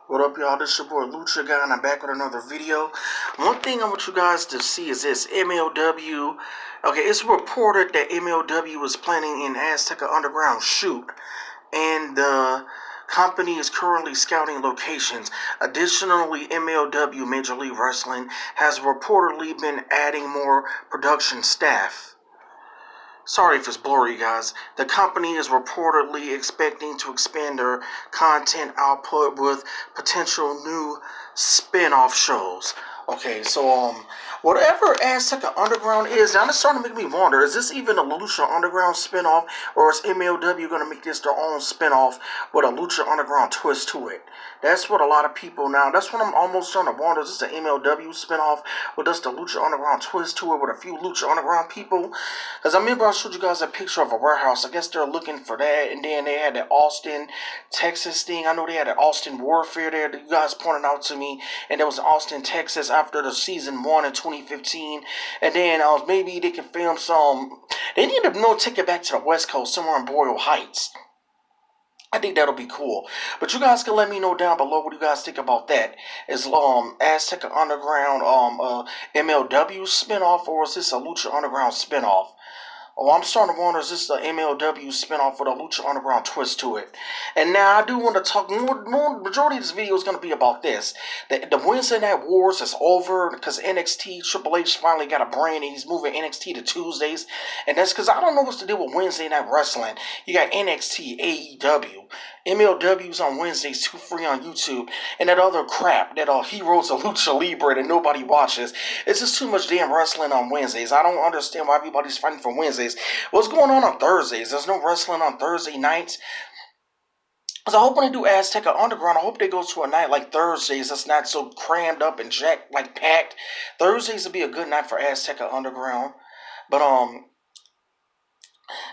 What up, y'all? This your boy Lucha guy, and I'm back with another video. One thing I want you guys to see is this MLW. Okay, it's reported that MLW is planning an Azteca Underground shoot, and the company is currently scouting locations. Additionally, MLW, Major League Wrestling, has reportedly been adding more production staff. Sorry if it's blurry, guys. The company is reportedly expecting to expand their content output with potential new spin-off shows. Okay, so whatever Azteca Underground is, now it's starting to make me wonder, is this even a Lucha Underground spin-off, or is MLW going to make this their own spin-off with a Lucha Underground twist to it? That's what a lot of people now, that's what I'm almost starting to wonder, is this an MLW spin-off with just the Lucha Underground twist to it with a few Lucha Underground people? Because I remember I showed you guys a picture of a warehouse. I guess they're looking for that, and then they had that Austin, Texas thing. I know they had that Austin Warfare there that you guys pointed out to me, and there was Austin, Texas after the season 1 in 2015, and then maybe they can film some. They need to take it back to the West Coast, somewhere in Boyle Heights. I think that'll be cool. But you guys can let me know down below what you guys think about that. Is Azteca Underground MLW spinoff, or is this a Lucha Underground spinoff? Oh, I'm starting to wonder, is this the MLW spinoff with a Lucha Underground twist to it? And now I do want to talk more majority of this video is going to be about this. The Wednesday Night Wars is over because NXT, Triple H finally got a brand and he's moving NXT to Tuesdays. And that's because I don't know what's to do with Wednesday Night Wrestling. You got NXT, AEW, MLW's on Wednesdays, 2 free on YouTube, and that other crap, that Heroes of Lucha Libre that nobody watches. It's just too much damn wrestling on Wednesdays. I don't understand why everybody's fighting for Wednesdays. What's going on Thursdays? There's no wrestling on Thursday nights. So I hope when they do Azteca Underground, I hope they go to a night like Thursdays that's not so crammed up and jacked, like packed. Thursdays would be a good night for Azteca Underground. But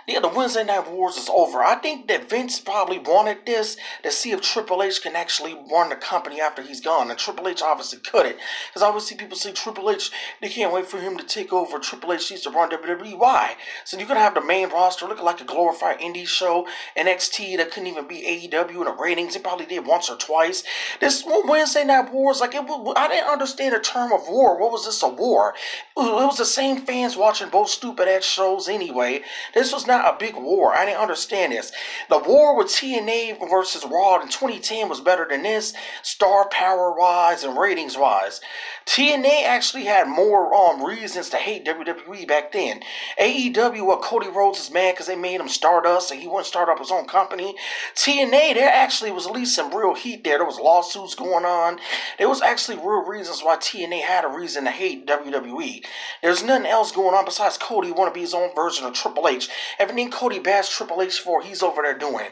yeah, the Wednesday Night Wars is over. I think that Vince probably wanted this to see if Triple H can actually run the company after he's gone. And Triple H obviously couldn't. Because I always see people say Triple H, they can't wait for him to take over. Triple H needs to run WWE. Why? So you're going to have the main roster looking like a glorified indie show. NXT that couldn't even beat AEW in the ratings. They probably did once or twice. This Wednesday Night Wars, I didn't understand the term of war. What was this, a war? It was the same fans watching both stupid-ass shows anyway. This was not a big war. I didn't understand this. The war with TNA versus Raw in 2010 was better than this, star power-wise and ratings-wise. TNA actually had more reasons to hate WWE back then. AEW, Cody Rhodes is mad because they made him Stardust and he wouldn't start up his own company. TNA, there actually was at least some real heat there. There was lawsuits going on. There was actually real reasons why TNA had a reason to hate WWE. There's nothing else going on besides Cody want to be his own version of Triple H. Everything Cody bashed Triple H for, he's over there doing.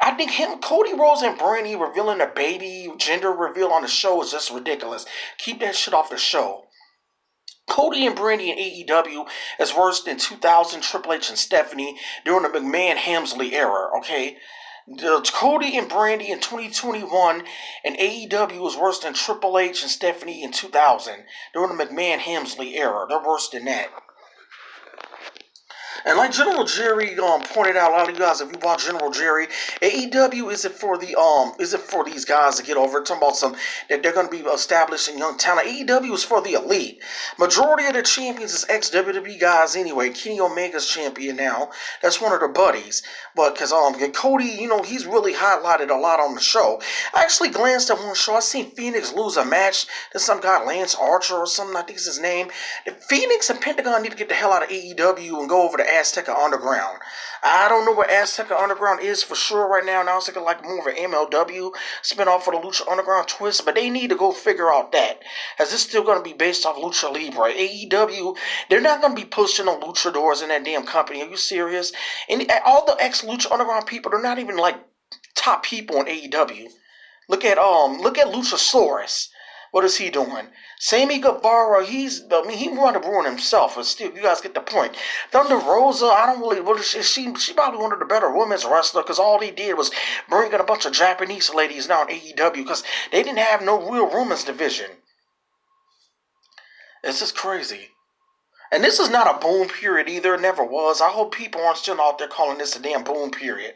I think Cody Rhodes and Brandy revealing the baby gender reveal on the show is just ridiculous. Keep that shit off the show. Cody and Brandy in AEW is worse than 2000 Triple H and Stephanie during the McMahon-Hemsley era, okay? Cody and Brandy in 2021 and AEW is worse than Triple H and Stephanie in 2000 during the McMahon-Hemsley era. They're worse than that. And like General Jerry pointed out, a lot of you guys, if you watch General Jerry, AEW isn't for these guys to get over. Talking about that they're going to be establishing young talent. AEW is for the elite. Majority of the champions is ex-WWE guys anyway. Kenny Omega's champion now. That's one of their buddies. But because Cody, he's really highlighted a lot on the show. I actually glanced at one show. I seen Phoenix lose a match to some guy, Lance Archer or something. I think is his name. Phoenix and Pentagon need to get the hell out of AEW and go over to Azteca Underground. I don't know what Azteca Underground is for sure right now. Now it's like more of an MLW spinoff for the Lucha Underground twist, but they need to go figure out that. As this still going to be based off Lucha Libre. AEW, they're not going to be pushing no luchadors in that damn company. Are you serious? And all the ex-Lucha Underground people, they're not even like top people in AEW. Look at Luchasaurus. What is he doing? Sammy Guevara, he wanted to ruin himself, but still, you guys get the point. Thunder Rosa, she probably one of the better women's wrestlers, because all they did was bring in a bunch of Japanese ladies now in AEW, because they didn't have no real women's division. It's just crazy. And this is not a boom period either. It never was. I hope people aren't still out there calling this a damn boom period.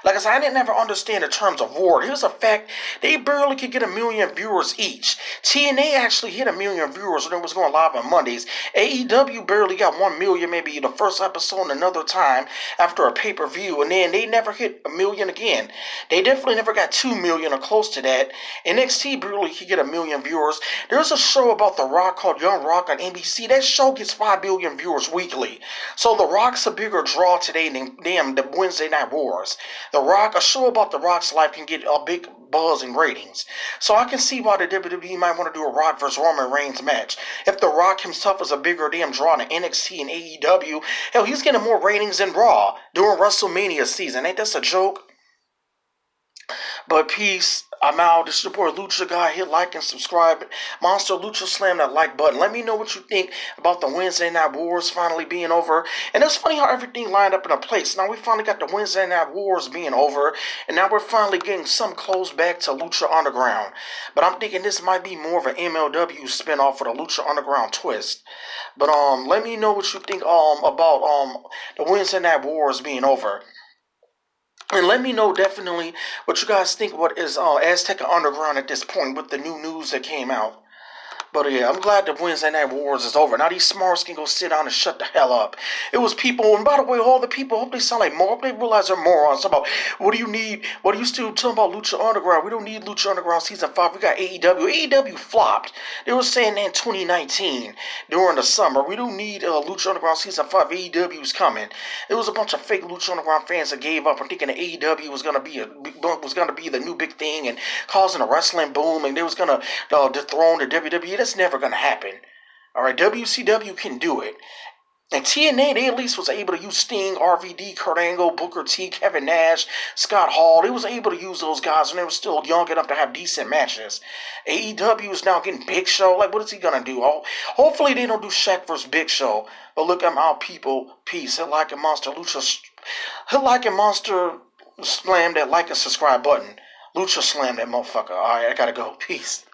Like I said, I didn't ever understand the terms of war. Here's a fact. They barely could get 1 million viewers each. TNA actually hit 1 million viewers when it was going live on Mondays. AEW barely got 1 million, maybe the first episode another time after a pay-per-view. And then they never hit 1 million again. They definitely never got 2 million or close to that. NXT barely could get 1 million viewers. There's a show about The Rock called Young Rock on NBC. That show gets 5 billion viewers weekly. So The Rock's a bigger draw today than damn the Wednesday Night Wars. The Rock, a show about The Rock's life can get a big buzz in ratings. So I can see why the WWE might want to do a Rock versus Roman Reigns match. If The Rock himself is a bigger damn draw than NXT and AEW, hell, he's getting more ratings than Raw during WrestleMania season. Ain't that a joke? But peace. I'm out. This is your boy Lucha Guy. Hit like and subscribe. Monster Lucha, slam that like button. Let me know what you think about the Wednesday Night Wars finally being over. And it's funny how everything lined up in a place. Now we finally got the Wednesday Night Wars being over. And now we're finally getting some close back to Lucha Underground. But I'm thinking this might be more of an MLW spinoff with a Lucha Underground twist. But let me know what you think about the Wednesday Night Wars being over. And let me know definitely what you guys think what is Azteca Underground at this point with the new news that came out. But yeah, I'm glad the Wednesday Night Wars is over. Now these smarts can go sit down and shut the hell up. It was people, and by the way, all the people, hope they sound like more, hope they realize they're morons. About what do you need? What are you still talking about Lucha Underground? We don't need Lucha Underground Season 5. We got AEW. AEW flopped. They were saying that in 2019 during the summer. We don't need Lucha Underground Season 5. AEW's coming. There was a bunch of fake Lucha Underground fans that gave up and thinking that AEW was gonna be the new big thing and causing a wrestling boom, and they was gonna dethrone the WWE. That's never going to happen. Alright, WCW can do it. And TNA, they at least was able to use Sting, RVD, Kurt Angle, Booker T, Kevin Nash, Scott Hall. They was able to use those guys when they were still young enough to have decent matches. AEW is now getting Big Show. Like, what is he going to do? Hopefully they don't do Shaq vs. Big Show. But look, I'm out, people. Peace. Hit like a monster. Lucha. Hit like a monster. Slam that like and subscribe button. Lucha slam that motherfucker. Alright, I gotta go. Peace.